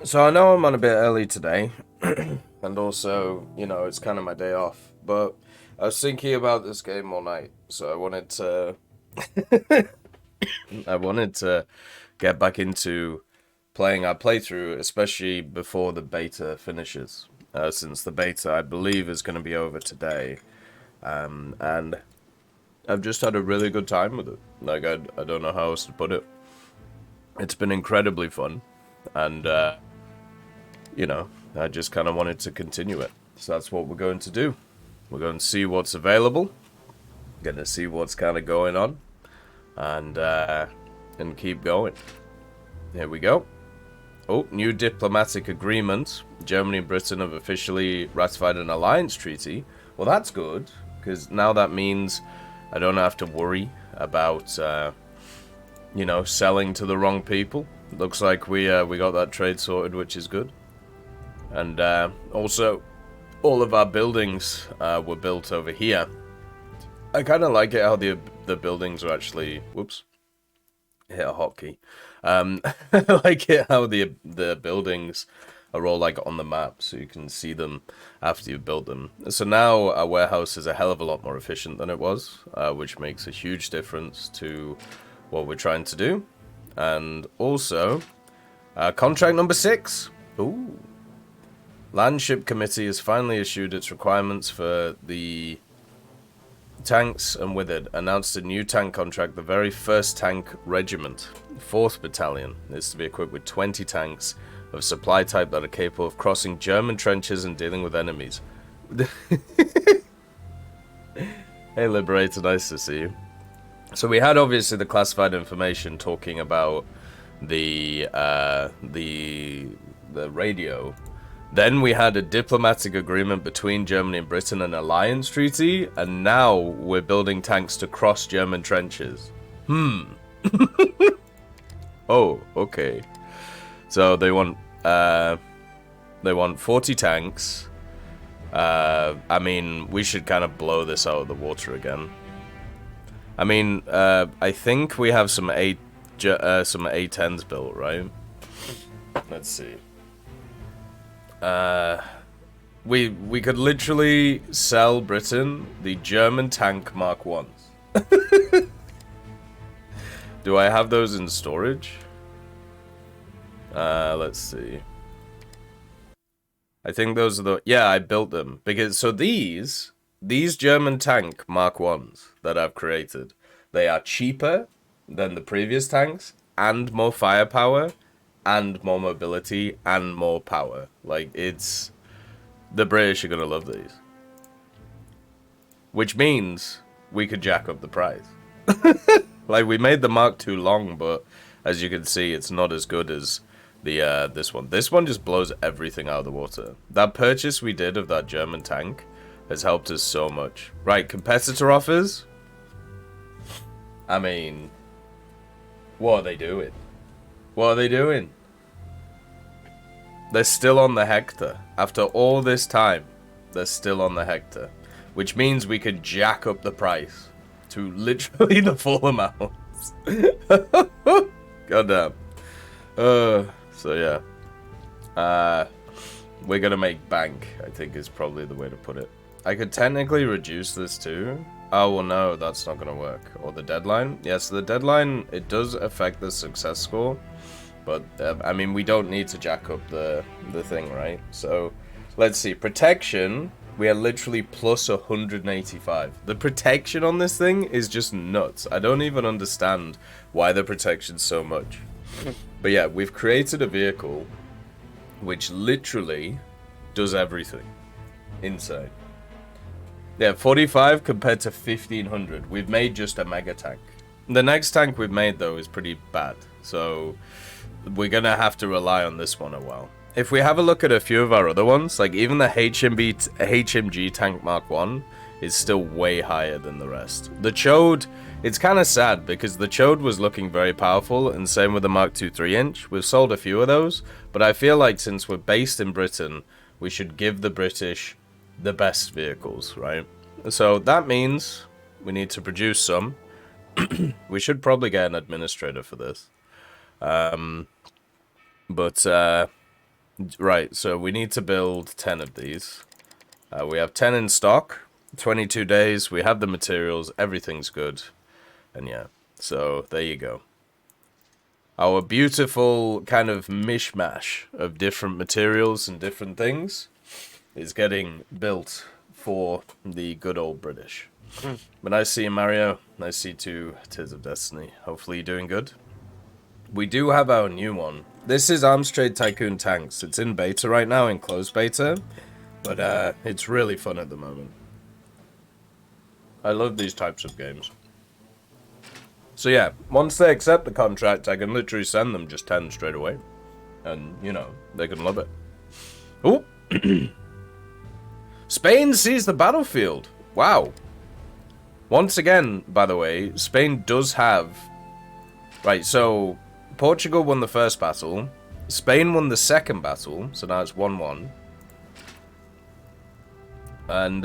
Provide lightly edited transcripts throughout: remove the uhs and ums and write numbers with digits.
So I know I'm on a bit early today, and also, you know, it's kind of my day off, but I was thinking about this game all night, so I wanted to get back into playing our playthrough, especially before the beta finishes, since the beta, I believe, is going to be over today, and I've just had a really good time with it. Like, I don't know how else to put it. It's been incredibly fun, and, you know, I just kind of wanted to continue it. So that's what we're going to do. We're going to see what's available, going to see what's kind of going on, and keep going. Here we go. Oh, new diplomatic agreement. Germany and Britain have officially ratified an alliance treaty. Well, that's good, because now that means I don't have to worry about, you know, selling to the wrong people. Looks like we got that trade sorted, which is good. And also, all of our buildings were built over here. I kind of like it how the buildings are actually... Whoops. Hit a hotkey. I like it how the buildings are all like on the map, so you can see them after you've built them. So now our warehouse is a hell of a lot more efficient than it was, which makes a huge difference to what we're trying to do. And also, contract number 6. Ooh. Landship Committee has finally issued its requirements for the tanks, and with it announced a new tank contract. The very first tank regiment, 4th Battalion, is to be equipped with 20 tanks of supply type that are capable of crossing German trenches and dealing with enemies. Hey Liberator, nice to see you. So we had obviously the classified information talking about the radio. Then we had a diplomatic agreement between Germany and Britain, an alliance treaty, and now we're building tanks to cross German trenches. Oh, okay. So they want 40 tanks. I mean, we should kind of blow this out of the water again. I mean, I think we have some A10s built, right? Let's see. We could literally sell Britain the German tank Mark 1s. Do I have those in storage? Let's see. I think those are the... Yeah, I built them. Because, so these German tank Mark 1s that I've created, they are cheaper than the previous tanks, and more firepower, and more mobility, and more power. Like, it's... The British are gonna love these. Which means we could jack up the price. Like, we made the Mark II long, but as you can see, it's not as good as the this one. This one just blows everything out of the water. That purchase we did of that German tank has helped us so much. Right, competitor offers? I mean... What are they doing? What are they doing? They're still on the Hector. After all this time, they're still on the Hector. Which means we could jack up the price to literally the full amount. Goddamn. So yeah. We're gonna make bank, I think is probably the way to put it. I could technically reduce this too. Oh, well no, that's not gonna work. Or the deadline. Yes, so the deadline, it does affect the success score. But, I mean, we don't need to jack up the thing, right? So, let's see. Protection, we are literally plus 185. The protection on this thing is just nuts. I don't even understand why the protection's so much. But yeah, we've created a vehicle which literally does everything. Insane. Yeah, 45 compared to 1500. We've made just a mega tank. The next tank we've made, though, is pretty bad. So... we're gonna have to rely on this one a while. If we have a look at a few of our other ones, like even the HMG Tank Mark 1 is still way higher than the rest. The Chode, it's kind of sad because the Chode was looking very powerful, and same with the Mark II 3-inch. We've sold a few of those, but I feel like since we're based in Britain, we should give the British the best vehicles, right? So that means we need to produce some. We should probably get an administrator for this. But, right, so we need to build 10 of these. We have 10 in stock, 22 days, we have the materials, everything's good. And yeah, so there you go. Our beautiful kind of mishmash of different materials and different things is getting built for the good old British. But nice to see you, Mario. Nice to see you too, Tears of Destiny. Hopefully you're doing good. We do have our new one. This is Arms Trade Tycoon Tanks. It's in beta right now, in closed beta. But it's really fun at the moment. I love these types of games. So yeah, once they accept the contract, I can literally send them just 10 straight away. And, you know, they can love it. Oh! Spain sees the battlefield. Wow. Once again, by the way, Spain does have... Right, so Portugal won the first battle. Spain won the second battle, so now it's 1-1. And,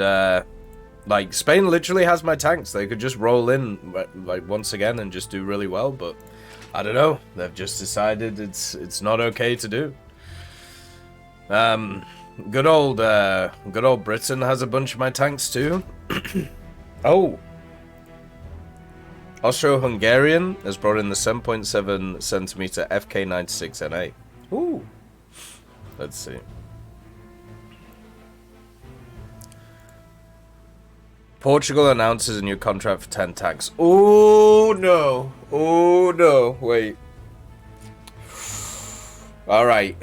like, Spain literally has my tanks. They could just roll in, like, once again and just do really well, but I don't know. They've just decided it's not okay to do. Good old Britain has a bunch of my tanks too. Oh. Austro-Hungarian has brought in the 7.7 centimeter FK96NA. Ooh. Let's see. Portugal announces a new contract for 10 tanks. Oh no. Oh no. Wait. Alright.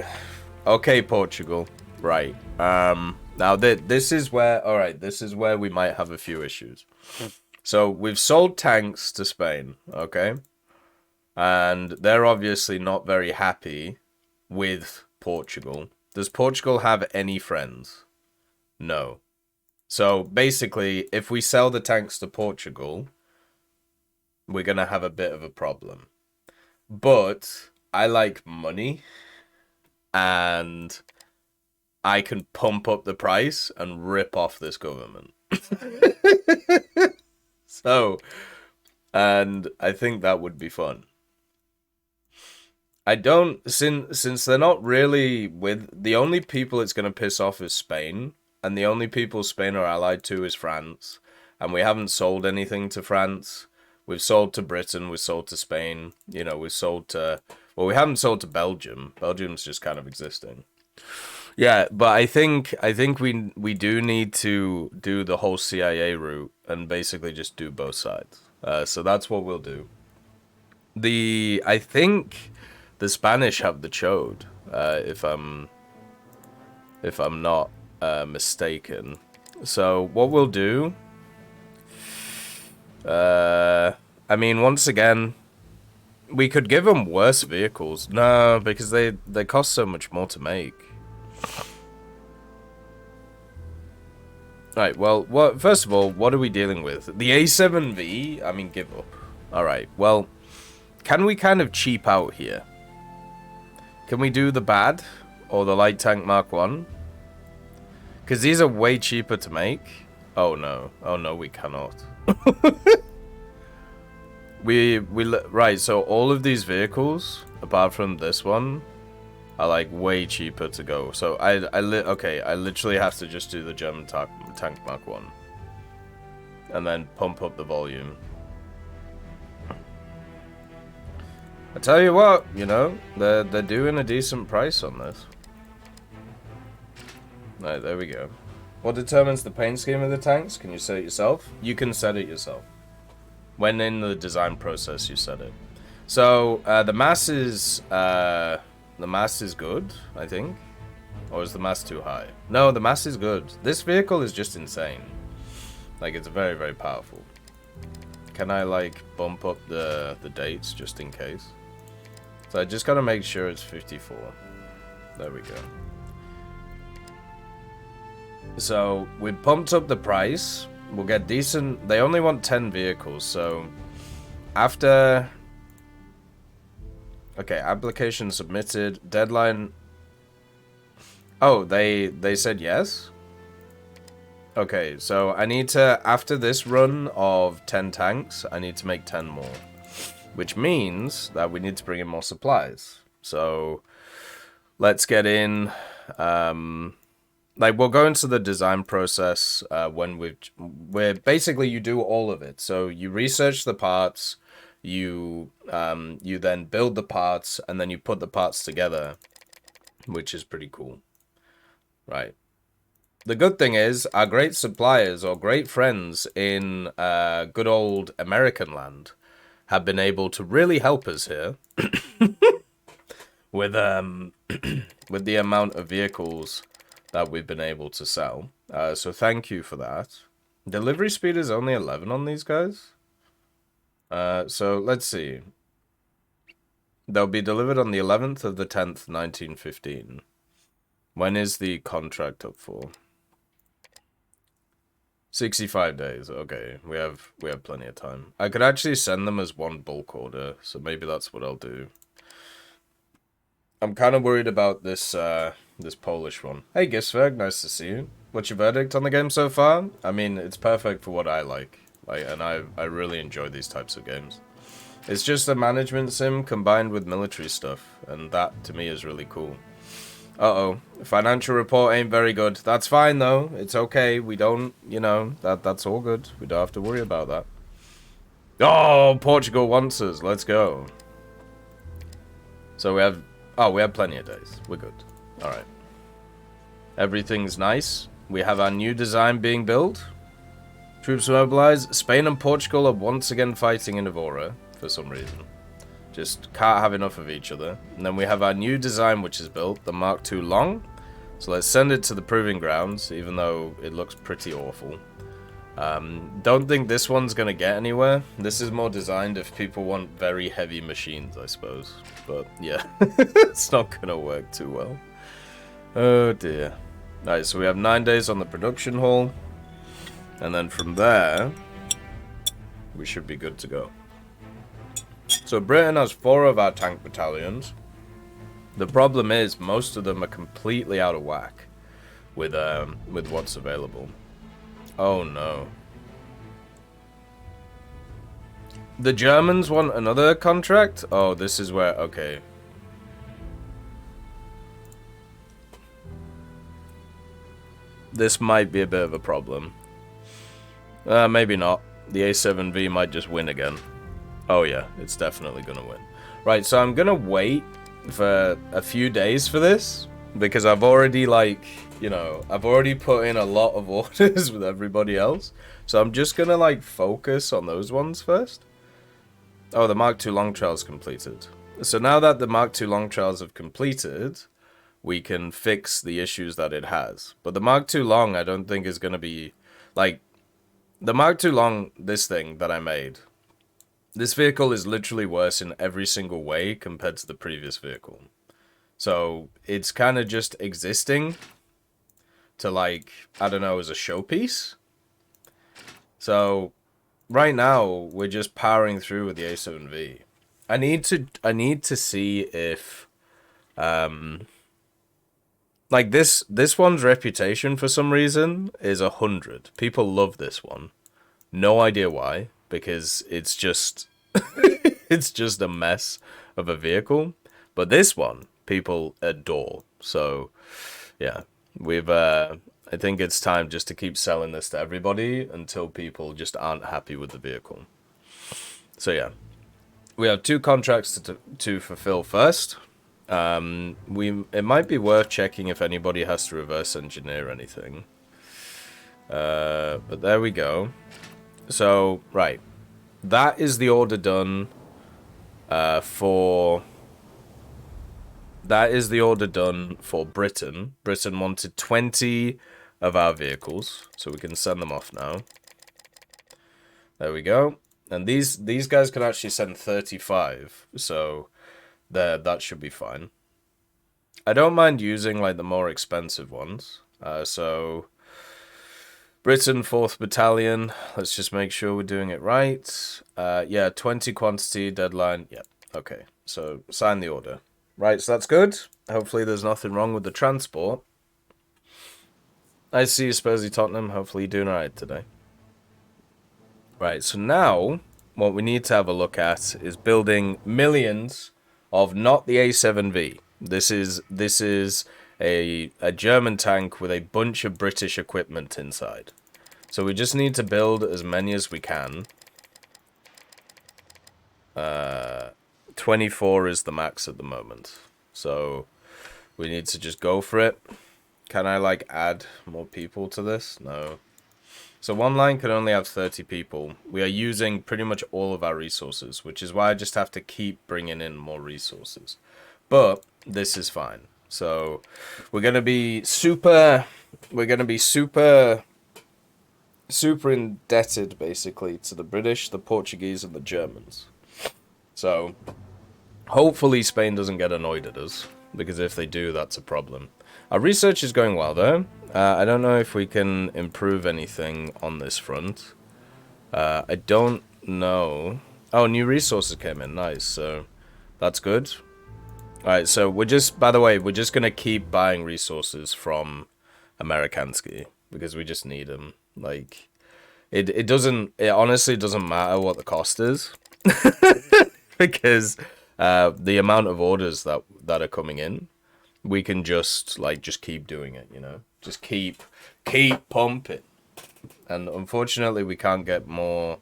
Okay, Portugal. Right. Now this is where... Alright, this is where we might have a few issues. So, we've sold tanks to Spain, okay? And they're obviously not very happy with Portugal. Does Portugal have any friends? No. So, basically, if we sell the tanks to Portugal, we're going to have a bit of a problem. But I like money, and I can pump up the price and rip off this government. So, and I think that would be fun. I don't, since they're not really with, the only people it's going to piss off is Spain, and the only people Spain are allied to is France, and we haven't sold anything to France. We've sold to Britain, we've sold to Spain, you know, we've sold to, well, we haven't sold to Belgium. Belgium's just kind of existing. Yeah, but I think we do need to do the whole CIA route and basically just do both sides. So that's what we'll do. I think the Spanish have the chode, if I'm not mistaken. So what we'll do, I mean, once again, we could give them worse vehicles. No, because they cost so much more to make. Right, well, first of all, what are we dealing with? The A7V? I mean, give up. Alright, well, can we kind of cheap out here? Can we do the bad? Or the light tank Mark 1? Because these are way cheaper to make. Oh no. Oh no, we cannot. Right, so all of these vehicles, apart from this one, are like way cheaper to go. So I literally have to just do the German tank Mark 1 and then pump up the volume. I tell you what, you know, they're doing a decent price on this. Right, there we go. What determines the paint scheme of the tanks? Can you set it yourself? You can set it yourself. When in the design process, you set it. So the mass is good, I think. Or is the mass too high? No, the mass is good. This vehicle is just insane. Like, it's very, very powerful. Can I, like, bump up the dates just in case? So I just gotta make sure it's 54. There we go. So, we pumped up the price. We'll get decent... They only want 10 vehicles, so... After... Okay, application submitted. Deadline... Oh, they said yes? Okay, so I need to... After this run of 10 tanks, I need to make 10 more. Which means that we need to bring in more supplies. So let's get in. Like, we'll go into the design process when we're basically, you do all of it. So you research the parts, you then build the parts, and then you put the parts together, which is pretty cool. Right. The good thing is, our great suppliers or great friends in good old American land have been able to really help us here with with the amount of vehicles that we've been able to sell. So thank you for that. Delivery speed is only 11 on these guys. So let's see. They'll be delivered on the 11th of the 10th, 1915. When is the contract up for? 65 days. Okay, we have plenty of time. I could actually send them as one bulk order, so maybe that's what I'll do. I'm kind of worried about this this Polish one. Hey Gisberg, nice to see you. What's your verdict on the game so far? I mean, it's perfect for what I like. And I really enjoy these types of games. It's just a management sim combined with military stuff, and that to me is really cool. Uh-oh, financial report ain't very good. That's fine though. It's okay. We don't, you know, that's all good. We don't have to worry about that. Oh, Portugal wants us. Let's go. So we have plenty of days. We're good. All right. Everything's nice. We have our new design being built. Troops mobilized. Spain and Portugal are once again fighting in Evora for some reason. Just can't have enough of each other. And then we have our new design which is built, the Mark II Long. So let's send it to the proving grounds, even though it looks pretty awful. Don't think this one's going to get anywhere. This is more designed if people want very heavy machines, I suppose. But yeah, it's not going to work too well. Oh dear. Alright, so we have 9 days on the production hall. And then from there, we should be good to go. So Britain has 4 of our tank battalions. The problem is most of them are completely out of whack with what's available. Oh no. The Germans want another contract? Oh, this is where, okay. This might be a bit of a problem. Maybe not. The A7V might just win again. Oh yeah, it's definitely gonna win. Right, so I'm gonna wait for a few days for this, because I've already, like, you know, I've already put in a lot of orders with everybody else. So I'm just gonna, like, focus on those ones first. Oh, the Mark II Long Trials completed. So now that the Mark II Long Trials have completed, we can fix the issues that it has. But the Mark II Long, I don't think is gonna be, like, the Mark II Long, this thing that I made, this vehicle is literally worse in every single way compared to the previous vehicle. So it's kind of just existing to, like, I don't know, as a showpiece. So right now we're just powering through with the A7V. I need to see if like this one's reputation for some reason is 100. People love this one. No idea why, because it's just it's just a mess of a vehicle. But this one people adore. So yeah, we've I think it's time just to keep selling this to everybody until people just aren't happy with the vehicle. So yeah, we have 2 contracts to fulfill first. It might be worth checking if anybody has to reverse engineer anything. But there we go. So right, that is the order done for. That is the order done for Britain. Britain wanted 20 of our vehicles, so we can send them off now. There we go. And these guys can actually send 35, so that should be fine. I don't mind using, like, the more expensive ones. So Britain 4th Battalion. Let's just make sure we're doing it right. Yeah, 20 quantity deadline. Yeah, okay. So sign the order. Right, so that's good. Hopefully there's nothing wrong with the transport. I see you, Spursy Tottenham. Hopefully you're doing alright today. Right, so now what we need to have a look at is building millions of not the A7V. This is a German tank with a bunch of British equipment inside. So we just need to build as many as we can. 24 is the max at the moment. So we need to just go for it. Can I, like, add more people to this? No. So one line can only have 30 people. We are using pretty much all of our resources, which is why I just have to keep bringing in more resources. But this is fine. So we're going to be super indebted, basically, to the British, the Portuguese, and the Germans. So hopefully Spain doesn't get annoyed at us, because if they do, that's a problem. Our research is going well, though. I don't know if we can improve anything on this front. I don't know. Oh, new resources came in. Nice. So that's good. Alright, so we're just, by the way, we're just going to keep buying resources from Amerikansky, because we just need them. Like, it honestly doesn't matter what the cost is. Because the amount of orders that are coming in, we can just keep doing it, you know? Just keep pumping. And unfortunately, we can't get more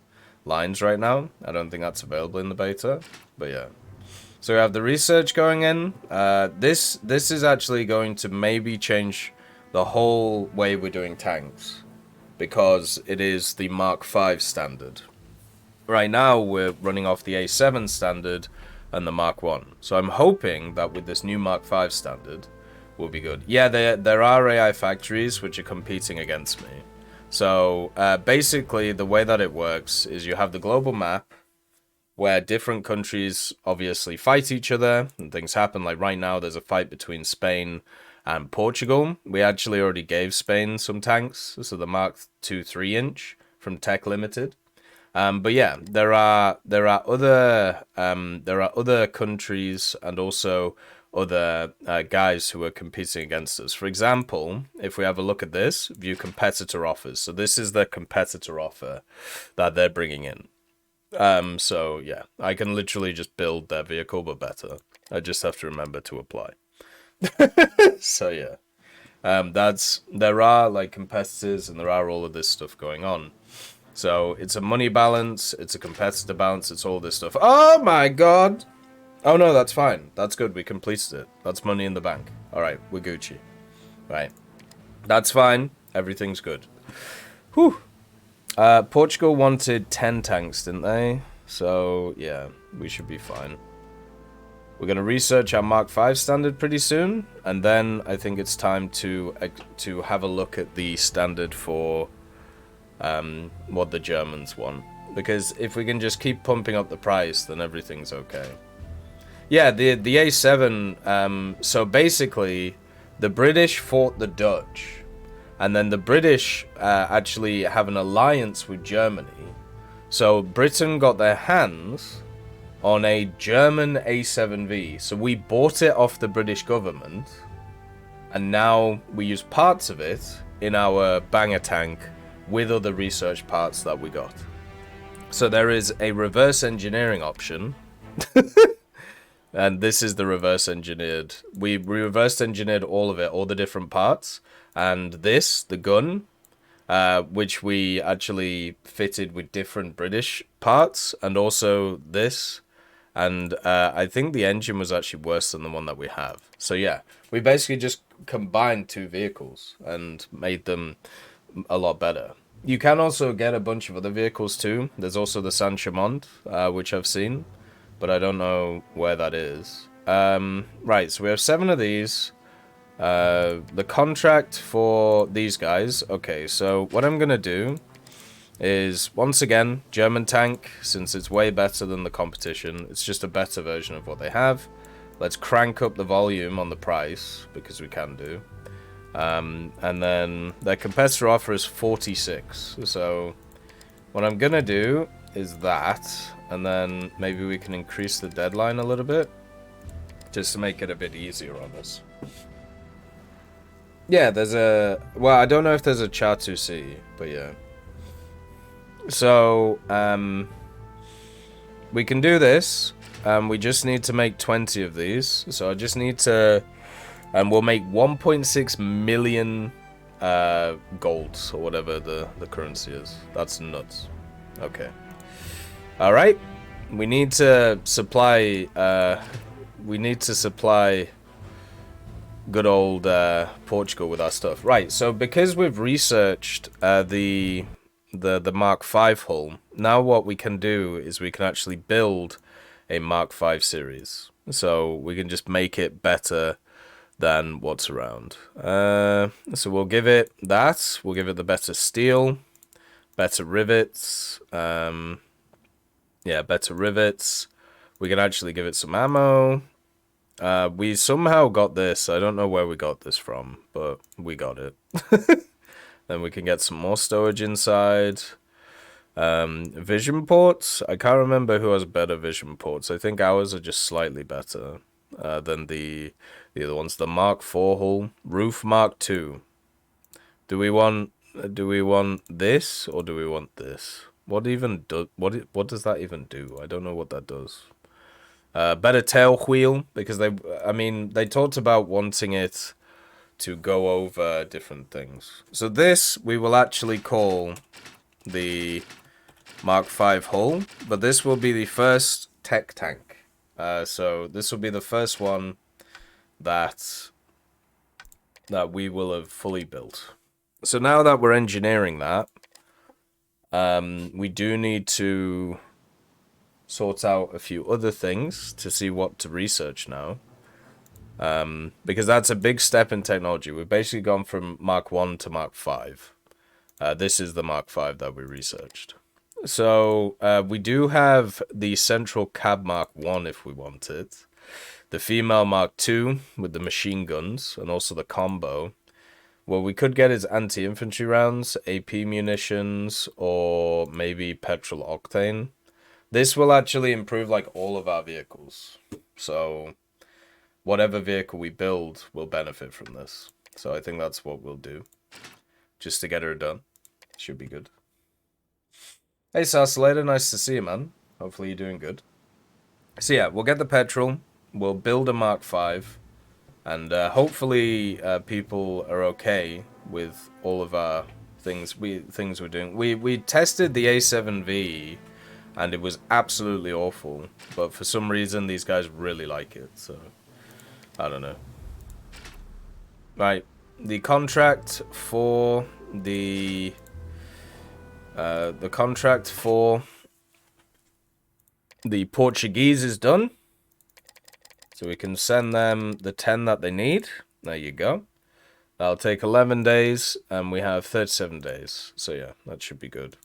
lines right now. I don't think that's available in the beta, but yeah. So we have the research going in. This is actually going to maybe change the whole way we're doing tanks, because it is the Mark V standard. Right now, we're running off the A7 standard and the Mark 1. So I'm hoping that with this new Mark V standard, we'll be good. Yeah, there are AI factories which are competing against me. So basically, the way that it works is you have the global map, where different countries obviously fight each other, and things happen. Like right now, there's a fight between Spain and Portugal. We actually already gave Spain some tanks, so the Mark II 3-inch from Tech Limited. But yeah, there are other countries and also other guys who are competing against us. For example, if we have a look at this, view competitor offers. So this is the competitor offer that they're bringing in. So yeah, I can literally just build their vehicle, but better. I just have to remember to apply. So yeah, there are like competitors and there are all of this stuff going on. So it's a money balance, it's a competitor balance, it's all this stuff. Oh my god! Oh no, that's fine. That's good, we completed it. That's money in the bank. Alright, we're Gucci. Right. That's fine. Everything's good. Whew. Portugal wanted 10 tanks, didn't they? So, yeah, we should be fine. We're going to research our Mark V standard pretty soon, and then I think it's time to have a look at the standard for what the Germans want. Because if we can just keep pumping up the price, then everything's okay. Yeah, the A7, so basically, the British fought the Dutch. And then the British actually have an alliance with Germany. So Britain got their hands on a German A7V. So we bought it off the British government. And now we use parts of it in our banger tank with other research parts that we got. So there is a reverse engineering option. And this is the reverse engineered. We reverse engineered all of it, all the different parts. And this, the gun, which we actually fitted with different British parts, and also this. And I think the engine was actually worse than the one that we have. So yeah, we basically just combined two vehicles and made them a lot better. You can also get a bunch of other vehicles too. There's also the Saint-Chamond, which I've seen, but I don't know where that is. Right, so we have 7 of these. The contract for these guys. Okay, so what I'm gonna do is, once again, German tank, since it's way better than the competition. It's just a better version of what they have. Let's crank up the volume on the price, because we can do. And then their competitor offer is 46. So what I'm gonna do is that, and then maybe we can increase the deadline a little bit, just to make it a bit easier on us. Yeah, there's a... Well, I don't know if there's a Char 2C, but yeah. So, we can do this. we just need to make 20 of these. So I just need to... And we'll make 1.6 million gold, or whatever the currency is. That's nuts. Okay. Alright. We need to supply... good old Portugal with our stuff. Right, so because we've researched the Mark V hull, now what we can do is we can actually build a Mark V series. So we can just make it better than what's around. So we'll give it that. We'll give it the better steel, better rivets. Yeah, better rivets. We can actually give it some ammo. We somehow got this. I don't know where we got this from, but we got it. Then we can get some more stowage inside. Vision ports. I can't remember who has better vision ports. I think ours are just slightly better than the other ones. The Mark IV hull. Roof Mark II. Do we want this or do we want this? What does that even do? I don't know what that does. Better tail wheel, because they talked about wanting it to go over different things. So this we will actually call the Mark V hull, but this will be the first tech tank. So this will be the first one that we will have fully built. So now that we're engineering that, we do need to sort out a few other things to see what to research now. Because that's a big step in technology. We've basically gone from Mark 1 to Mark 5. This is the Mark 5 that we researched. So we do have the central cab Mark 1 if we want it. The female Mark 2 with the machine guns and also the combo. What we could get is anti-infantry rounds, AP munitions, or maybe petrol octane. This will actually improve like all of our vehicles. So whatever vehicle we build will benefit from this. So I think that's what we'll do. Just to get her done. Should be good. Hey Sarcelator, nice to see you, man. Hopefully you're doing good. So yeah, we'll get the petrol. We'll build a Mark V. And hopefully people are okay with all of our things we're doing. We tested the A7V and it was absolutely awful, but for some reason these guys really like it, so I don't know. Right, the contract for the Portuguese is done. So we can send them the 10 that they need. There you go. That'll take 11 days, and we have 37 days. So yeah, that should be good.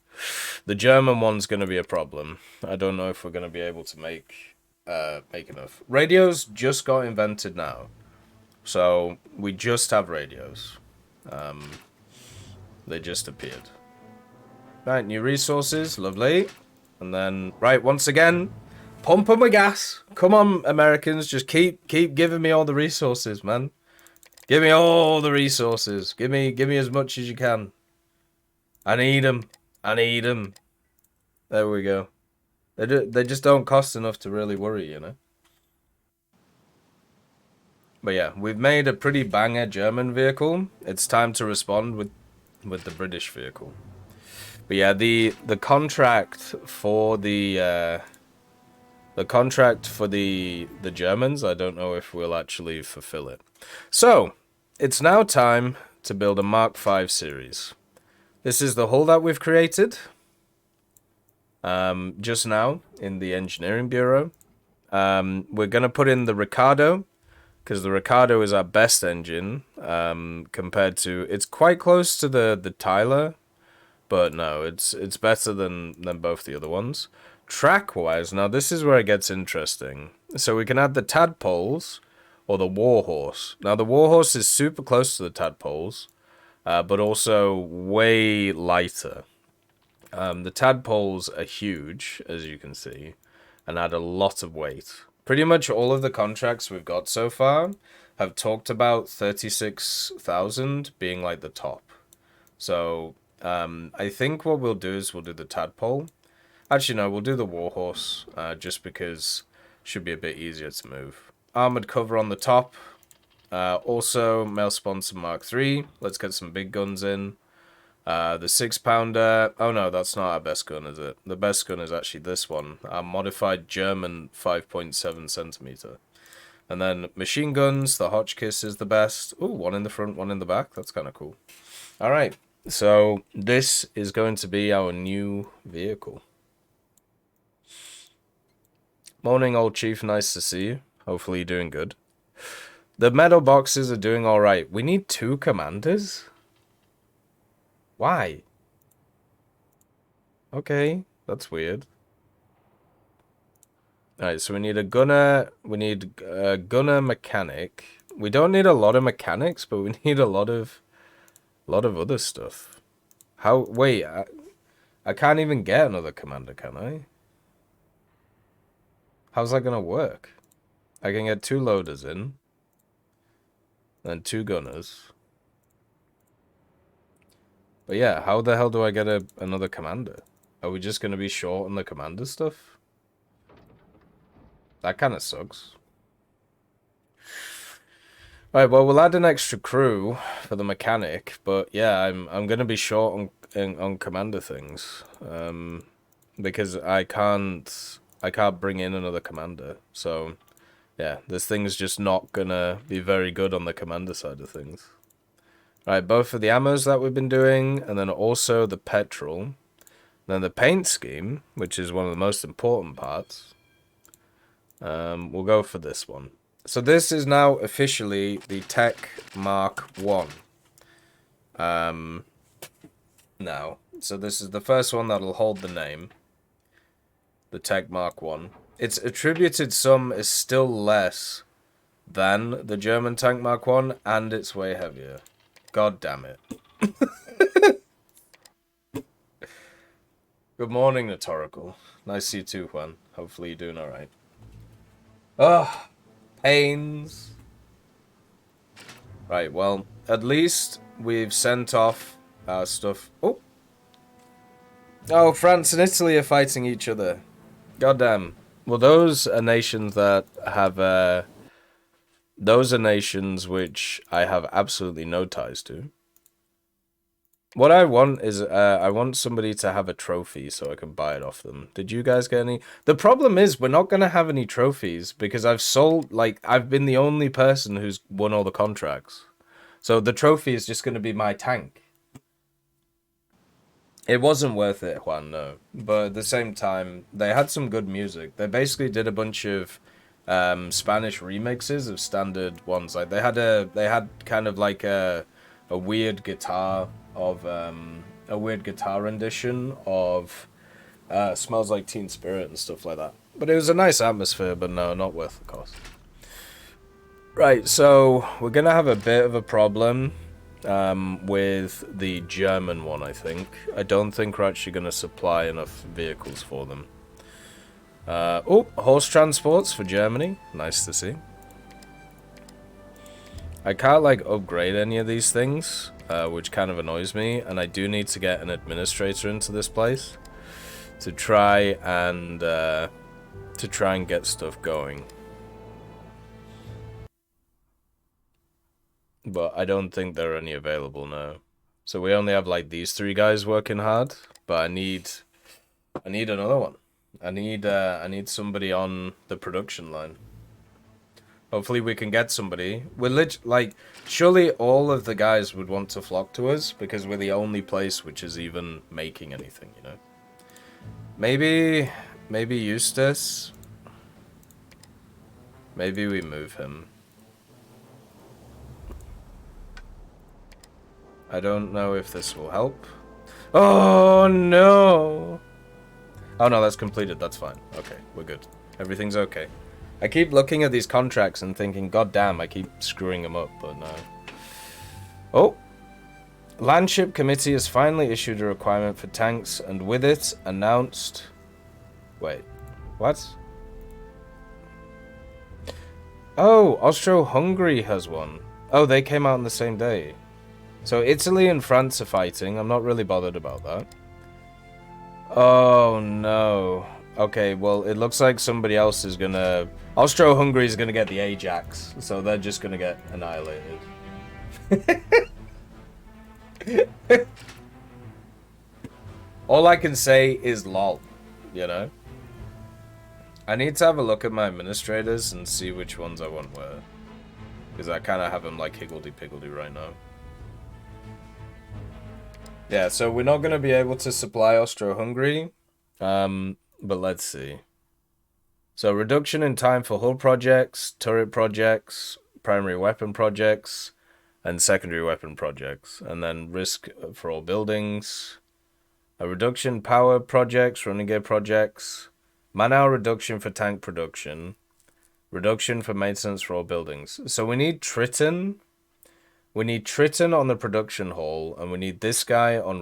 The German one's going to be a problem. I don't know if we're going to be able to make enough. Radios just got invented now. So we just have radios. They just appeared. Right, new resources. Lovely. And then, right, once again... Pump them with gas. Come on, Americans. Just keep giving me all the resources, man. Give me all the resources. Give me as much as you can. I need them. I need them. There we go. They just don't cost enough to really worry, you know. But yeah, we've made a pretty banger German vehicle. It's time to respond with the British vehicle. But yeah, the contract for the Germans, I don't know if we'll actually fulfill it. So, it's now time to build a Mark V series. This is the hull that we've created just now in the Engineering Bureau. We're going to put in the Ricardo, because the Ricardo is our best engine compared to... It's quite close to the Tyler, but no, it's better than both the other ones. Track-wise, now this is where it gets interesting. So we can add the Tadpoles or the Warhorse. Now the Warhorse is super close to the Tadpoles, but also way lighter. The Tadpoles are huge, as you can see, and add a lot of weight. Pretty much all of the contracts we've got so far have talked about 36,000 being like the top. So I think what we'll do is we'll do the Tadpole. Actually, no, we'll do the Warhorse, just because Should be a bit easier to move. Armored cover on the top. Also, male sponsor Mark III. Let's get some big guns in. The 6-pounder. Oh no, that's not our best gun, is it? The best gun is actually this one. Our modified German 5.7 centimeter. And then machine guns. The Hotchkiss is the best. Ooh, one in the front, one in the back. That's kind of cool. All right. So this is going to be our new vehicle. Morning, old chief. Nice to see you. Hopefully you're doing good. The metal boxes are doing all right. We need 2 commanders? Why? Okay, that's weird. Alright, so we need a gunner. We need a gunner mechanic. We don't need a lot of mechanics, but we need a lot of other stuff. How? Wait, I can't even get another commander, can I? How's that gonna work? I can get 2 loaders in. And 2 gunners. But yeah, how the hell do I get another commander? Are we just gonna be short on the commander stuff? That kind of sucks. Alright, well, we'll add an extra crew for the mechanic, but yeah, I'm gonna be short on commander things. Because I can't bring in another commander. So yeah, this thing's just not gonna be very good on the commander side of things. Alright, both of the ammos that we've been doing, and then also the petrol. Then the paint scheme, which is one of the most important parts. We'll go for this one. So this is now officially the Tech Mark 1. Now, so this is the first one that'll hold the name. The Tech Mark 1. Its attributed sum is still less than the German Tank Mark 1, and it's way heavier. God damn it. Good morning, Notorical. Nice to see you too, Juan. Hopefully you're doing alright. Ugh. Pains. Right, well, at least we've sent off our stuff. Oh! Oh, France and Italy are fighting each other. Goddamn. Well, those are nations that have, those are nations which I have absolutely no ties to. What I want is, I want somebody to have a trophy so I can buy it off them. Did you guys get any? The problem is we're not going to have any trophies because I've sold, like, I've been the only person who's won all the contracts. So the trophy is just going to be my tank. It wasn't worth it, Juan, no. But at the same time, they had some good music. They basically did a bunch of Spanish remixes of standard ones. Like, they had kind of like a weird guitar of a weird guitar rendition of Smells Like Teen Spirit and stuff like that. But it was a nice atmosphere, but no, not worth the cost. Right, so we're gonna have a bit of a problem with the German one, I think. I don't think we're actually gonna supply enough vehicles for them. Oh, horse transports for Germany. Nice to see. I can't, like, upgrade any of these things, which kind of annoys me, and I do need to get an administrator into this place to try and get stuff going. But I don't think there are any available now. So we only have, like, these 3 guys working hard, but I need another one. I need somebody on the production line. Hopefully we can get somebody. We're like, surely all of the guys would want to flock to us because we're the only place which is even making anything, you know? Maybe Eustace. Maybe we move him. I don't know if this will help. Oh, no. Oh, no, that's completed. That's fine. Okay, we're good. Everything's okay. I keep looking at these contracts and thinking, God damn, I keep screwing them up, but no. Oh! Landship Committee has finally issued a requirement for tanks, and with it, announced... Wait, what? Oh, Austro-Hungary has one. Oh, they came out on the same day. So Italy and France are fighting. I'm not really bothered about that. Oh, no. Okay, well, it looks like somebody else is gonna... Austro-Hungary is gonna get the Ajax, so they're just gonna get annihilated. All I can say is lol, you know? I need to have a look at my administrators and see which ones I want where. Because I kind of have them like higgledy-piggledy right now. Yeah, so we're not going to be able to supply Austro-Hungary. But let's see. So reduction in time for hull projects, turret projects, primary weapon projects, and secondary weapon projects. And then risk for all buildings. A reduction in power projects, running gear projects. Man-hour reduction for tank production. Reduction for maintenance for all buildings. So we need Triton. We need Triton on the production hall, and we need this guy on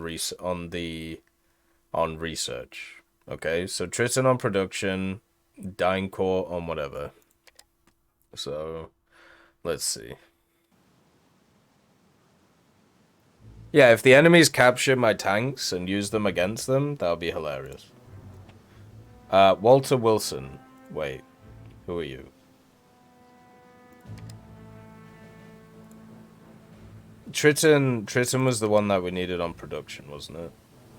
research. Okay, so Triton on production, DynCorp on whatever. So let's see. Yeah, if the enemies capture my tanks and use them against them, that would be hilarious. Walter Wilson. Wait, who are you? Triton was the one that we needed on production, wasn't it?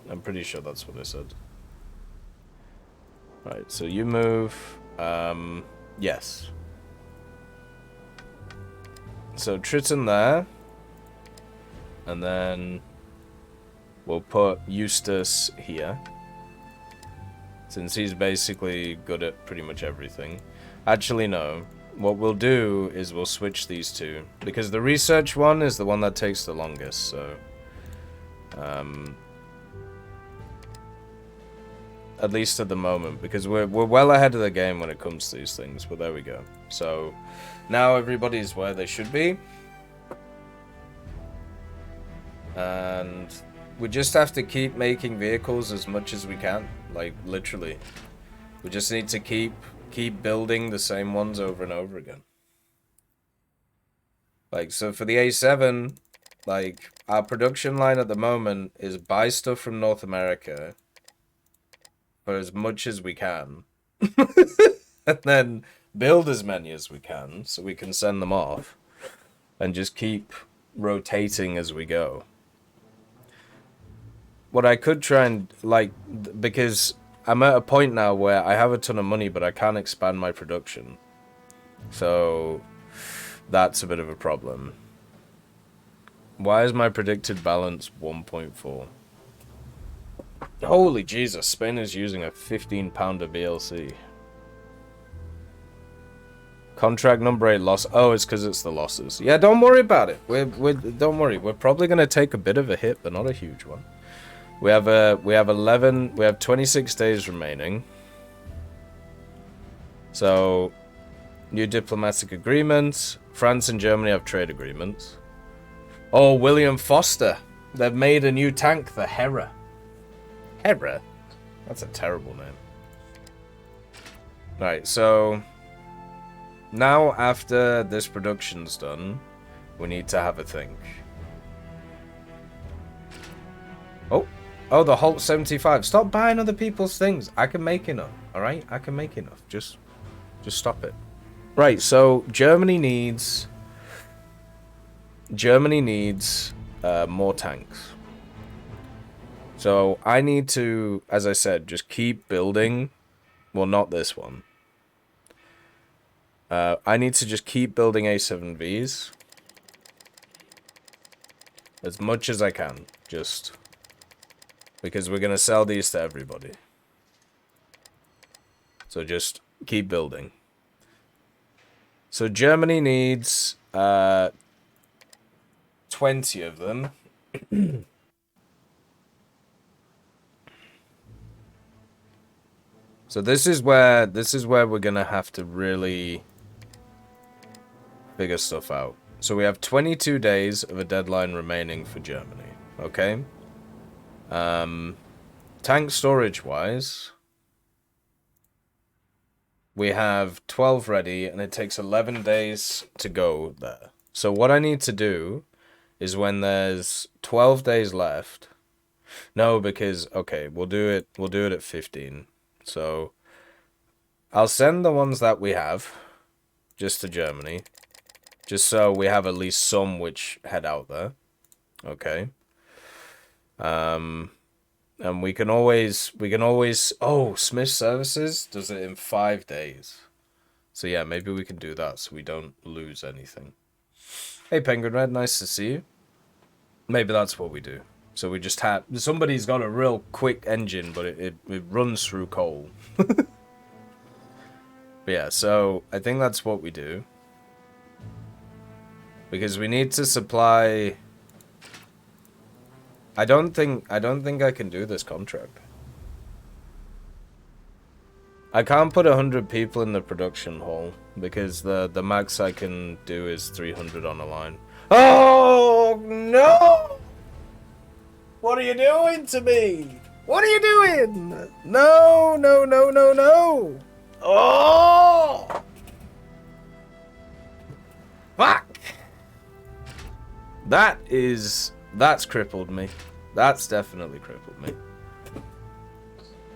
I'm pretty sure that's what I said. Right, so you move. Yes. So Triton there. And then we'll put Eustace here. Since he's basically good at pretty much everything. Actually, no. What we'll do is we'll switch these two. Because the research one is the one that takes the longest, so... at least at the moment, because we're well ahead of the game when it comes to these things, but there we go. So, now everybody's where they should be. And we just have to keep making vehicles as much as we can. Like, literally. We just need to keep building the same ones over and over again. Like, so for the A7, like, our production line at the moment is buy stuff from North America for as much as we can. And then build as many as we can so we can send them off. And just keep rotating as we go. What I could try and, like, because I'm at a point now where I have a ton of money, but I can't expand my production. So, that's a bit of a problem. Why is my predicted balance 1.4? Holy Jesus, Spain is using a 15-pounder BLC. Contract number 8 loss. Oh, it's because it's the losses. Yeah, don't worry about it. Don't worry. We're probably going to take a bit of a hit, but not a huge one. We have 26 days remaining. So, new diplomatic agreements. France and Germany have trade agreements. Oh, William Foster. They've made a new tank, the Hera. Hera? That's a terrible name. Right, so... now, after this production's done, we need to have a think. Oh, the Holt 75. Stop buying other people's things. I can make enough, alright? I can make enough. Just stop it. Right, so Germany needs more tanks. So I need to, as I said, just keep building. Well, not this one. I need to just keep building A7Vs. As much as I can. Just... because we're going to sell these to everybody. So just keep building. So Germany needs 20 of them. So this is where we're going to have to really figure stuff out. So we have 22 days of a deadline remaining for Germany. Okay? Tank storage wise, we have 12 ready and it takes 11 days to go there. So what I need to do is when there's 12 days left, no, because, okay, we'll do it at 15. So I'll send the ones that we have just to Germany. Just so we have at least some which head out there. Okay. And we can always, oh, Smith Services does it in 5 days. So yeah, maybe we can do that so we don't lose anything. Hey, Penguin Red, nice to see you. Maybe that's what we do. So we just have, somebody's got a real quick engine, but it runs through coal. But yeah, so I think that's what we do. Because we need to supply... I don't think I can do this contract. I can't put 100 people in the production hall because the max I can do is 300 on a line. Oh no! What are you doing to me? What are you doing? No, no, no, no, no! Oh! Fuck! That's crippled me. That's definitely crippled me.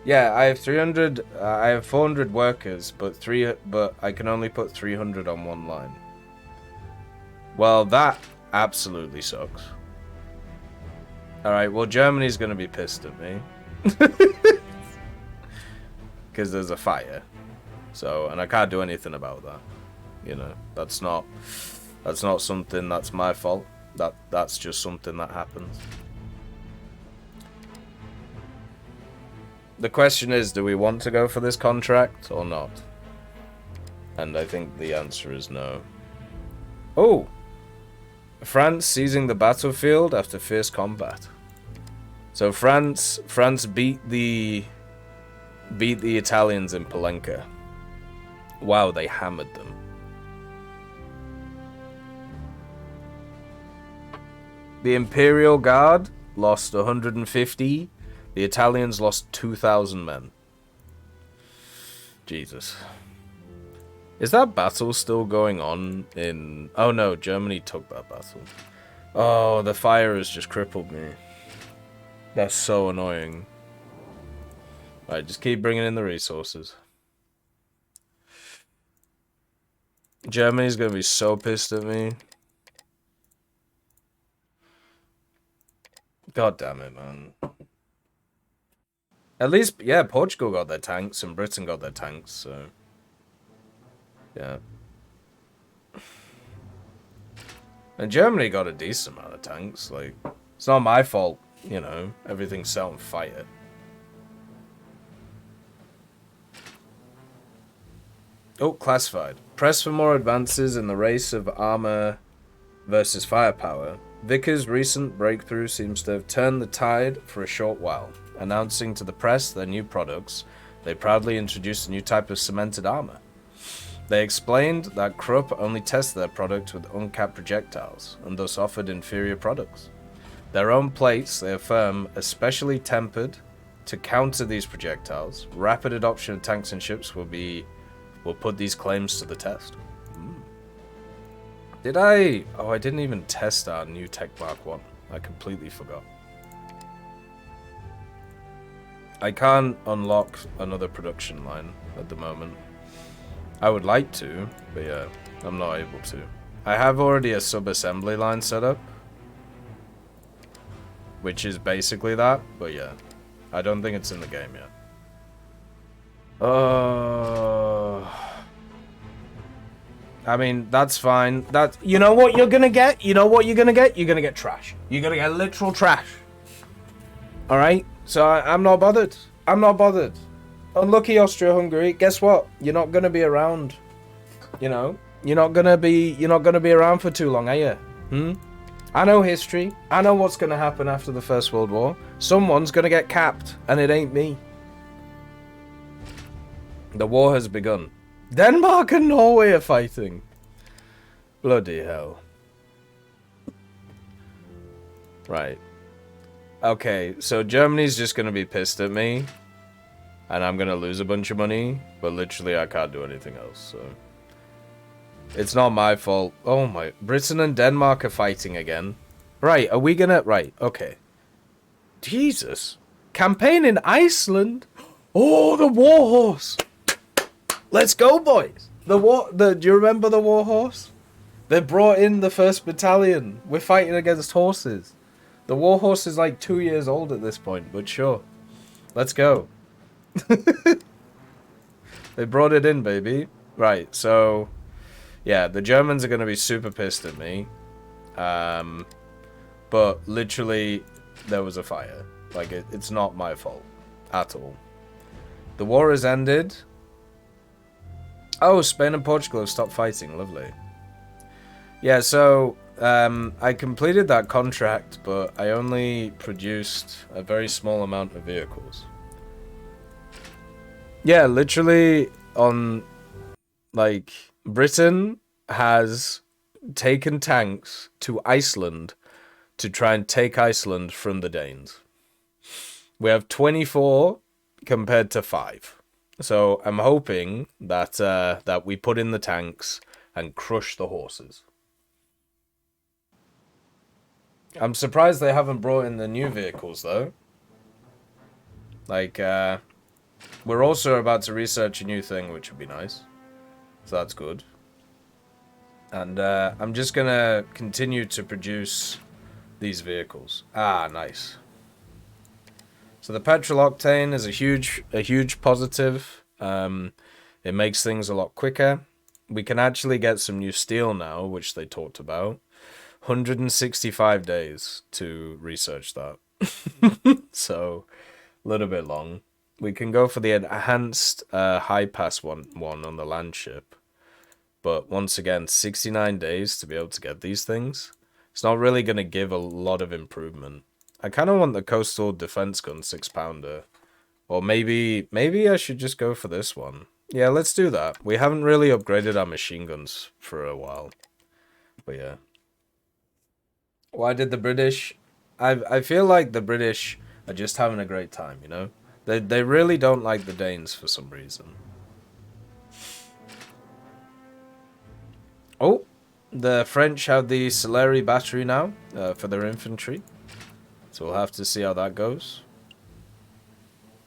Yeah, I have 300. I have 400 workers, but I can only put 300 on one line. Well, that absolutely sucks. All right. Well, Germany's gonna be pissed at me because there's a fire. So, and I can't do anything about that. You know, that's not something that's my fault. That's just something that happens. The question is, do we want to go for this contract or not? And I think the answer is no. Oh! France seizing the battlefield after fierce combat. So France beat the Italians in Palenka. Wow, they hammered them. The Imperial Guard lost 150. The Italians lost 2,000 men. Jesus. Is that battle still going on in... Oh no, Germany took that battle. Oh, the fire has just crippled me. That's so annoying. Right, just keep bringing in the resources. Germany's gonna be so pissed at me. God damn it, man. At least, yeah, Portugal got their tanks and Britain got their tanks, so... Yeah. And Germany got a decent amount of tanks, like... It's not my fault, you know, everything's set on fire. Oh, classified. Press for more advances in the race of armor versus firepower. Vickers' recent breakthrough seems to have turned the tide for a short while. Announcing to the press their new products, they proudly introduced a new type of cemented armor. They explained that Krupp only tested their product with uncapped projectiles, and thus offered inferior products. Their own plates, they affirm, are specially tempered to counter these projectiles. Rapid adoption of tanks and ships will put these claims to the test. Did I... Oh, I didn't even test our new Tech Mark 1. I completely forgot. I can't unlock another production line at the moment. I would like to, but yeah, I'm not able to. I have already a sub-assembly line set up, which is basically that, but yeah, I don't think it's in the game yet. I mean, that's fine. You know what you're gonna get? You know what you're gonna get? You're gonna get trash. You're gonna get literal trash. Alright? So I'm not bothered. I'm not bothered. Unlucky Austria-Hungary. Guess what? You're not gonna be around. You know? You're not gonna be around for too long, are you? I know history. I know what's gonna happen after the First World War. Someone's gonna get capped, and it ain't me. The war has begun. Denmark and Norway are fighting. Bloody hell. Right. Okay, so Germany's just gonna be pissed at me. And I'm gonna lose a bunch of money. But literally I can't do anything else, so... It's not my fault. Oh my... Britain and Denmark are fighting again. Right, are we gonna... Right, okay. Jesus. Campaign in Iceland? Oh, the warhorse! Let's go, boys. Do you remember the war horse? They brought in the 1st Battalion. We're fighting against horses. The war horse is like 2 years old at this point, but sure. Let's go. They brought it in, baby. Right, so... yeah, the Germans are going to be super pissed at me. But literally, there was a fire. Like, it's not my fault. At all. The war has ended. Oh, Spain and Portugal have stopped fighting. Lovely. Yeah, so... I completed that contract, but I only produced a very small amount of vehicles. Yeah, literally on, like, Britain has taken tanks to Iceland to try and take Iceland from the Danes. We have 24 compared to 5. So I'm hoping that that we put in the tanks and crush the horses. I'm surprised they haven't brought in the new vehicles, though. Like, we're also about to research a new thing, which would be nice. So that's good. And I'm just going to continue to produce these vehicles. Ah, nice. So the petrol octane is a huge positive. It makes things a lot quicker. We can actually get some new steel now, which they talked about. 165 days to research that. So, a little bit long. We can go for the enhanced high pass one on the land ship. But once again, 69 days to be able to get these things. It's not really going to give a lot of improvement. I kind of want the coastal defense gun 6-pounder. Or maybe I should just go for this one. Yeah, let's do that. We haven't really upgraded our machine guns for a while. But yeah. Why did the British... I feel like the British are just having a great time, you know? They really don't like the Danes for some reason. Oh, the French have the Soleri battery now for their infantry. So we'll have to see how that goes.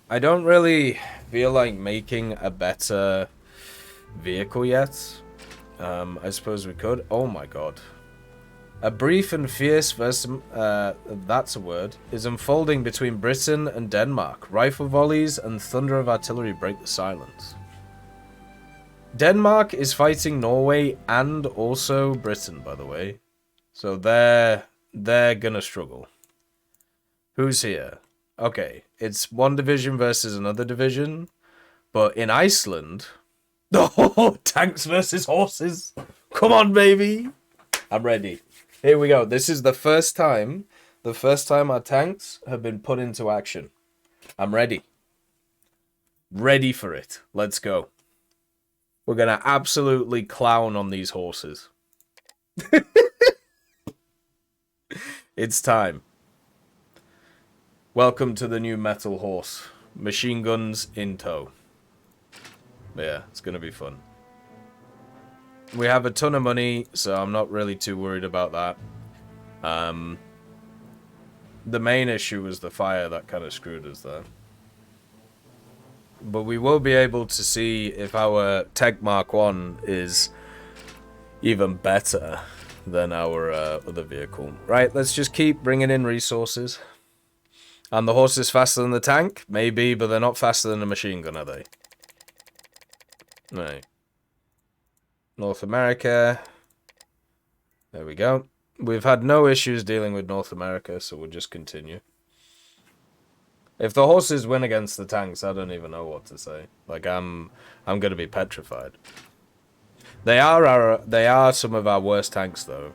I don't really feel like making a better vehicle yet. I suppose we could. Oh my god. A brief and fierce that's a word, is unfolding between Britain and Denmark. Rifle volleys and thunder of artillery break the silence. Denmark is fighting Norway and also Britain, by the way. So they're gonna struggle. Who's here? Okay, it's one division versus another division. But in Iceland... Oh, tanks versus horses! Come on, baby! I'm ready. Here we go. This is the first time our tanks have been put into action. I'm ready. Ready for it. Let's go. We're going to absolutely clown on these horses. It's time. Welcome to the new metal horse. Machine guns in tow. Yeah, it's going to be fun. We have a ton of money, so I'm not really too worried about that. The main issue was the fire that kind of screwed us there. But we will be able to see if our Tech Mark 1 is even better than our other vehicle. Right, let's just keep bringing in resources. And the horse is faster than the tank? Maybe, but they're not faster than a machine gun, are they? Right. North America. There we go. We've had no issues dealing with North America, so we'll just continue. If the horses win against the tanks, I don't even know what to say. Like, I'm gonna be petrified. They are some of our worst tanks, though.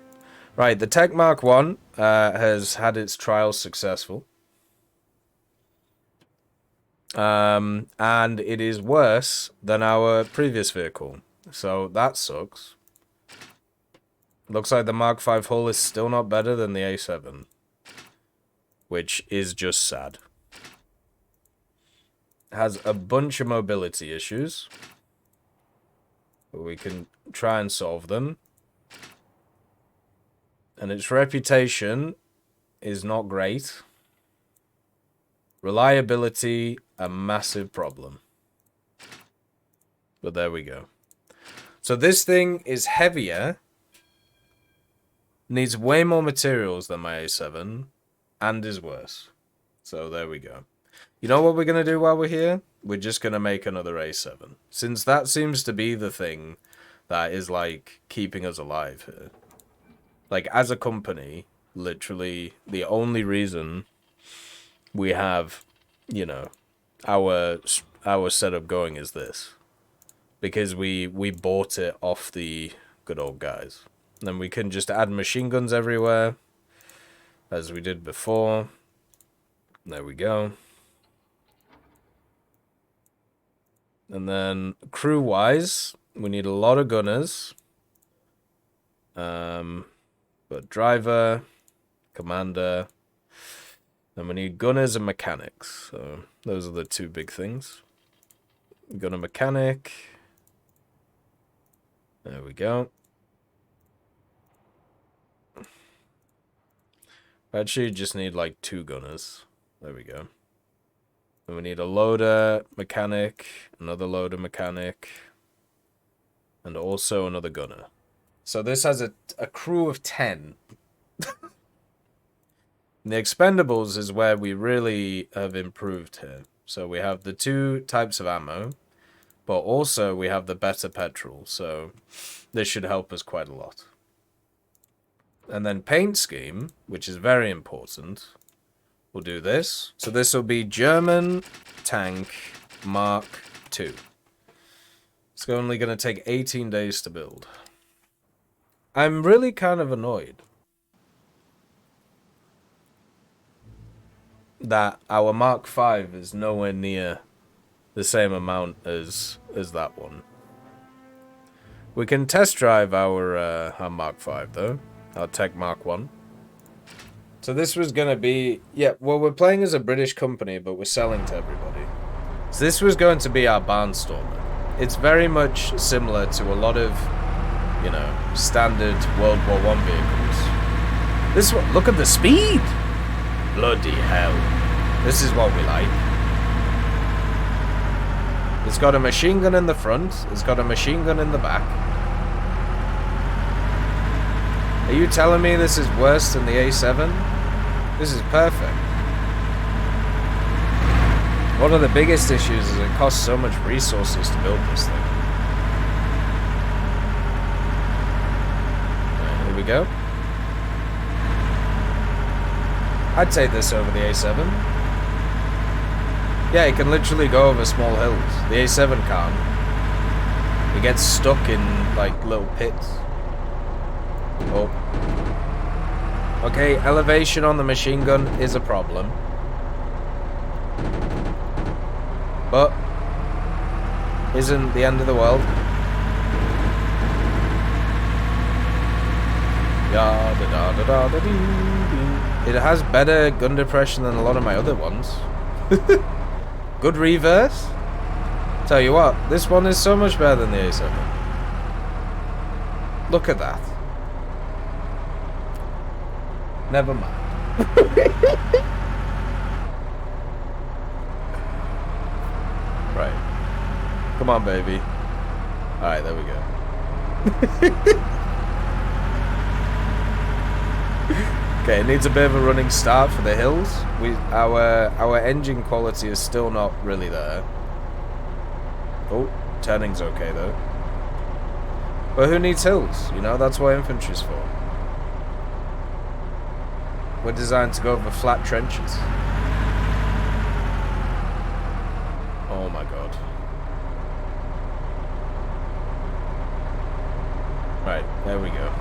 Right, the Tech Mark 1 has had its trials successful. And it is worse than our previous vehicle. So that sucks. Looks like the Mark 5 hull is still not better than the A7. Which is just sad. Has a bunch of mobility issues. But we can try and solve them. And its reputation is not great. Reliability, a massive problem. But there we go. So this thing is heavier, needs way more materials than my A7, and is worse. So there we go. You know what we're going to do while we're here? We're just going to make another A7. Since that seems to be the thing that is, like, keeping us alive here. Like, as a company, literally, the only reason we have, you know, our setup going is this. Because we bought it off the good old guys. And then we can just add machine guns everywhere, as we did before. There we go. And then crew-wise, we need a lot of gunners. But driver, commander, and we need gunners and mechanics. So those are the two big things. Gunner mechanic. There we go. Actually, just need like 2 gunners. There we go. And we need a loader mechanic, another loader mechanic, and also another gunner. So this has a crew of 10. The expendables is where we really have improved here. So we have the 2 types of ammo, but also we have the better petrol. So this should help us quite a lot. And then paint scheme, which is very important. We'll do this. So this will be German tank Mark II. It's only going to take 18 days to build. I'm really kind of annoyed that our Mark V is nowhere near the same amount as that one. We can test drive our Mark V though, our Tech Mark 1. So this was going to be, yeah, well, we're playing as a British company, but we're selling to everybody. So this was going to be our Barnstormer. It's very much similar to a lot of, you know, standard World War I vehicles. This one, look at the speed! Bloody hell. This is what we like. It's got a machine gun in the front. It's got a machine gun in the back. Are you telling me this is worse than the A7? This is perfect. One of the biggest issues is it costs so much resources to build this thing. Right, here we go. I'd take this over the A7. Yeah, it can literally go over small hills. The A7 can't. It gets stuck in, like, little pits. Oh. Okay, elevation on the machine gun is a problem. But isn't the end of the world. It has better gun depression than a lot of my other ones. Good reverse. Tell you what, this one is so much better than the A7. Look at that. Never mind. Right. Come on, baby. Alright, there we go. Okay, it needs a bit of a running start for the hills. Our engine quality is still not really there. Oh, turning's okay though. But who needs hills? You know, that's what infantry's for. We're designed to go over flat trenches. Oh my god. Right, there we go.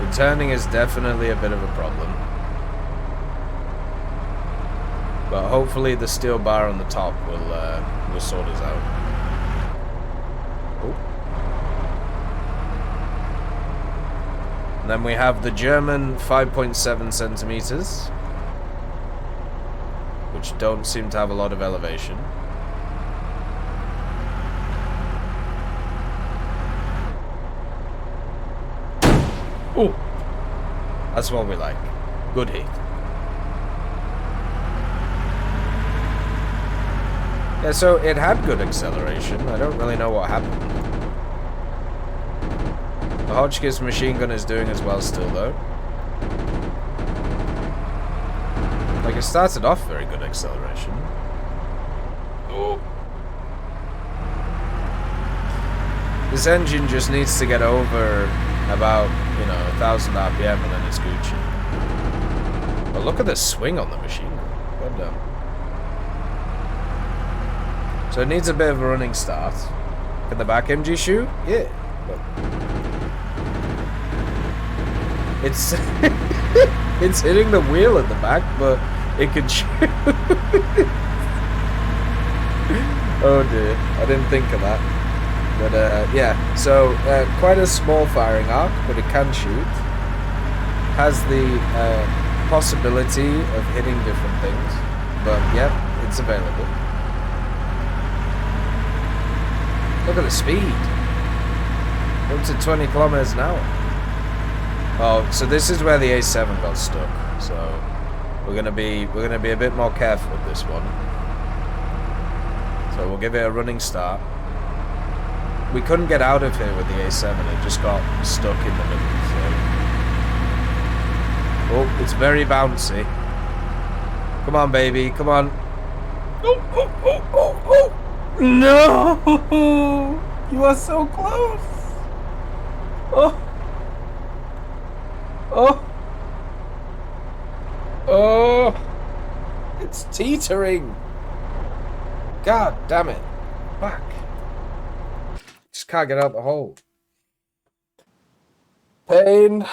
The turning is definitely a bit of a problem. But hopefully the steel bar on the top will sort us out. Oh. And then we have the German 5.7 centimeters, which don't seem to have a lot of elevation. Oh, that's what we like. Good hit. Yeah, so it had good acceleration. I don't really know what happened. The Hotchkiss machine gun is doing as well still, though. Like, it started off very good acceleration. Oh. This engine just needs to get over about, 1,000 RPM and then it's Gucci. But look at the swing on the machine gun. Well done. So it needs a bit of a running start. Can the back MG shoot? Yeah. But it's it's hitting the wheel at the back, but it can shoot. Oh dear, I didn't think of that. But yeah, so quite a small firing arc, but it can shoot. Has the possibility of hitting different things, but yeah, it's available. Look at the speed. Up to 20 kilometers an hour. Oh, so this is where the A7 got stuck. So we're gonna be a bit more careful with this one. So we'll give it a running start. We couldn't get out of here with the A7. It just got stuck in the middle. So. Oh, it's very bouncy. Come on, baby. Come on. Oh, oh, oh, oh, oh. No! You are so close! Oh! Oh! Oh! It's teetering! God damn it. Back. Just can't get out the hole. Pain.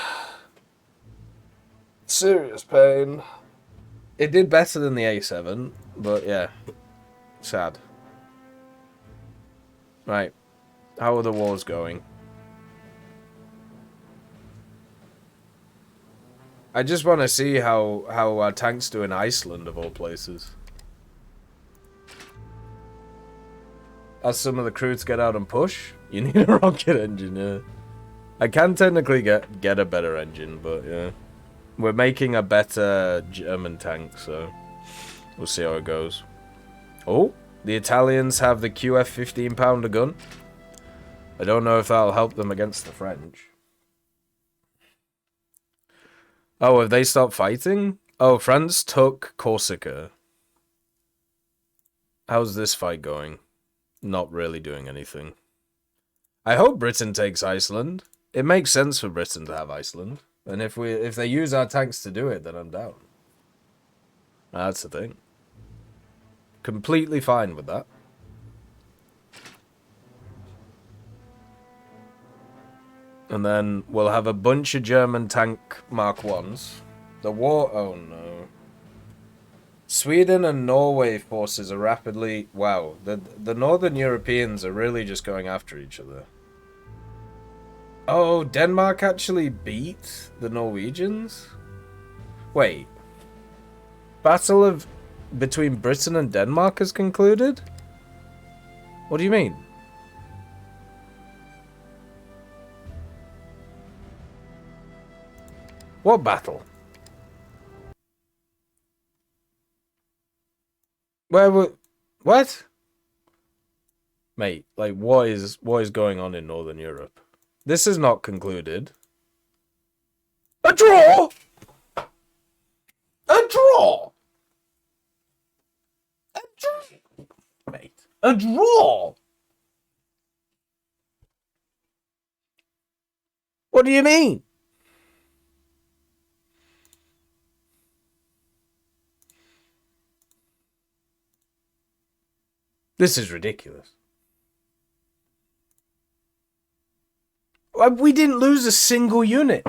Serious pain. It did better than the A7, but yeah. Sad. Right. How are the wars going? I just want to see how our tanks do in Iceland, of all places. As some of the crew to get out and push, you need a rocket engine, yeah. I can technically get a better engine, but yeah. We're making a better German tank, so we'll see how it goes. Oh! The Italians have the QF 15-pounder gun. I don't know if that'll help them against the French. Oh, have they stopped fighting? Oh, France took Corsica. How's this fight going? Not really doing anything. I hope Britain takes Iceland. It makes sense for Britain to have Iceland. And if they use our tanks to do it, then I'm down. That's the thing. Completely fine with that. And then we'll have a bunch of German tank Mark 1s. The war... Oh no. Sweden and Norway forces are rapidly... Wow. The Northern Europeans are really just going after each other. Oh, Denmark actually beat the Norwegians? Wait. Battle of... between Britain and Denmark has concluded? What do you mean? What battle? What? Mate, like what is going on in Northern Europe? This is not concluded. A draw! A draw! Mate, a draw! What do you mean? This is ridiculous. We didn't lose a single unit.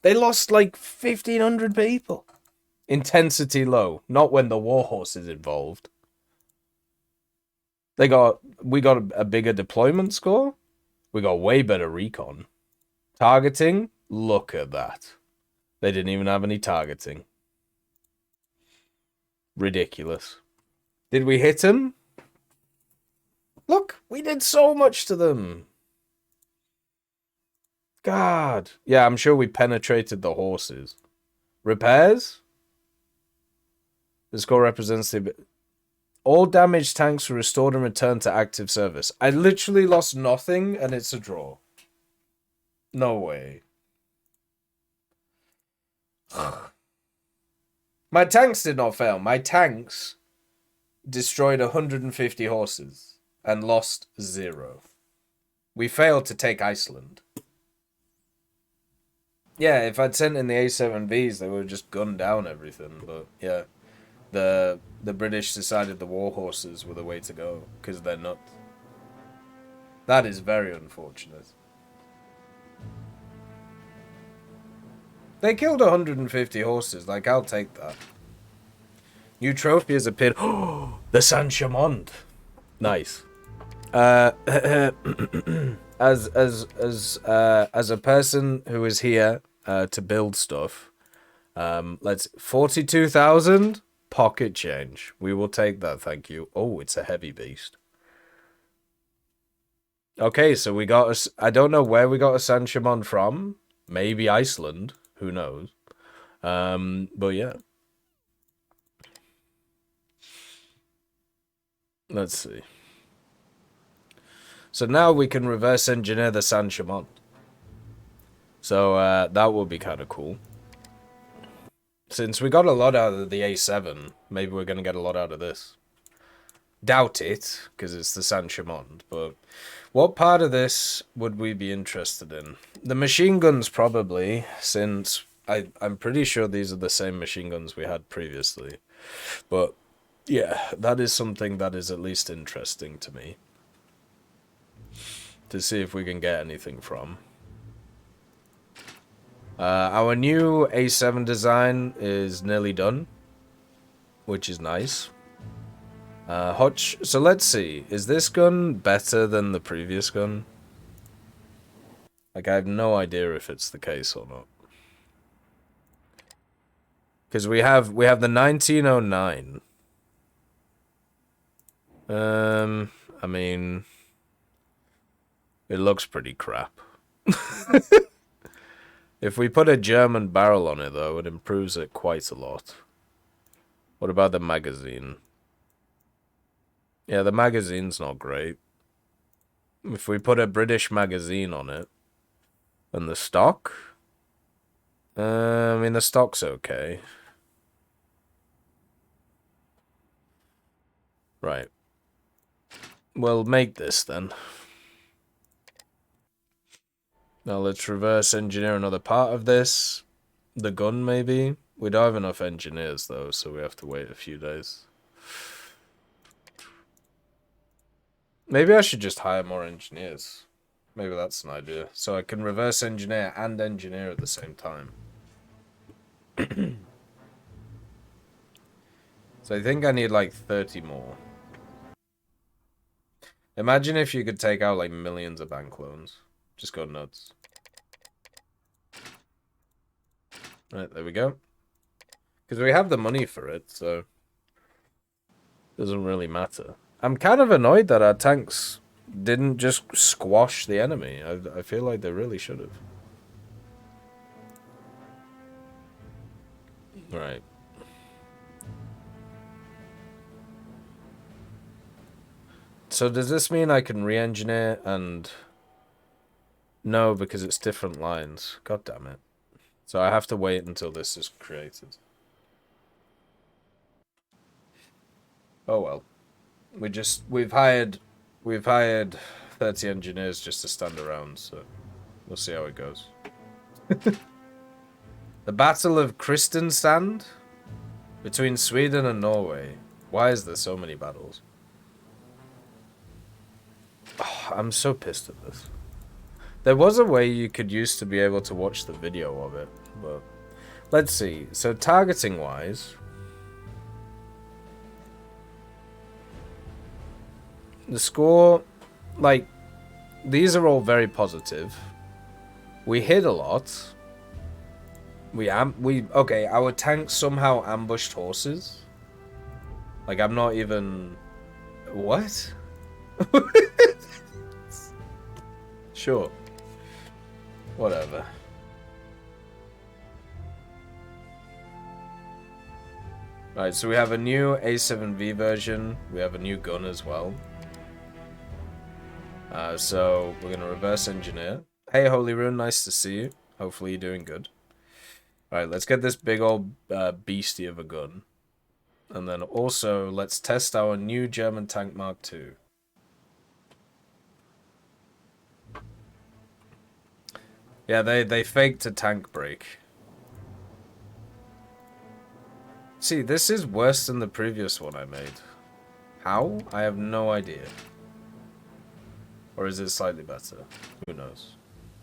They lost like 1,500 people. Intensity low, not when the warhorse is involved. We got a bigger deployment score. We got way better recon. Targeting, look at that. They didn't even have any targeting. Ridiculous. Did we hit them? Look, we did so much to them. God. Yeah, I'm sure we penetrated the horses. Repairs? The score represents the... All damaged tanks were restored and returned to active service. I literally lost nothing, and it's a draw. No way. My tanks did not fail. My tanks destroyed 150 horses and lost 0. We failed to take Iceland. Yeah, if I'd sent in the A7Vs, they would have just gunned down everything. But yeah, the British decided the war horses were the way to go because they're nuts. That is very unfortunate. They killed 150 horses. Like, I'll take that. New trophy has appeared. Oh, the Saint-Chamond. Nice. As a person who is here to build stuff, let's 42,000 pocket change. We will take that, thank you. Oh, it's a heavy beast. Okay, so we got I don't know where we got a Saint-Chamond from. Maybe Iceland. Who knows? But yeah. Let's see. So now we can reverse engineer the Saint-Chamond. So that will be kind of cool. Since we got a lot out of the A7, maybe we're going to get a lot out of this. Doubt it, because it's the Saint-Chamond. But what part of this would we be interested in? The machine guns, probably, since I'm pretty sure these are the same machine guns we had previously. But yeah, that is something that is at least interesting to me. To see if we can get anything from. Our new A7 design is nearly done, which is nice. So let's see. Is this gun better than the previous gun? Like, I have no idea if it's the case or not. Because we have the 1909. I mean, it looks pretty crap. If we put a German barrel on it, though, it improves it quite a lot. What about the magazine? Yeah, the magazine's not great. If we put a British magazine on it, and the stock? I mean, the stock's okay. Right. We'll make this, then. Now let's reverse engineer another part of this. The gun, maybe? We don't have enough engineers, though, so we have to wait a few days. Maybe I should just hire more engineers. Maybe that's an idea. So I can reverse engineer and engineer at the same time. So I think I need like 30 more. Imagine if you could take out like millions of bank loans. Just go nuts. Right, there we go. Because we have the money for it, so it doesn't really matter. I'm kind of annoyed that our tanks didn't just squash the enemy. I feel like they really should have. Right. So does this mean I can re-engineer and... No, because it's different lines. God damn it. So I have to wait until this is created. Oh well. We've hired 30 engineers just to stand around, so we'll see how it goes. The Battle of Kristiansand between Sweden and Norway. Why is there so many battles? Oh, I'm so pissed at this. There was a way you could use to be able to watch the video of it, but let's see. So targeting wise, the score, like, these are all very positive. We hit a lot. Okay, our tanks somehow ambushed horses. Like, I'm not even... What? Sure. Whatever. Right, so we have a new A7V version. We have a new gun as well. So we're gonna reverse engineer. Hey, Holy Rune, nice to see you. Hopefully you're doing good. Alright, let's get this big old beastie of a gun. And then also, let's test our new German tank Mark II. Yeah, they faked a tank break. See, this is worse than the previous one I made. How? I have no idea. Or is it slightly better? Who knows?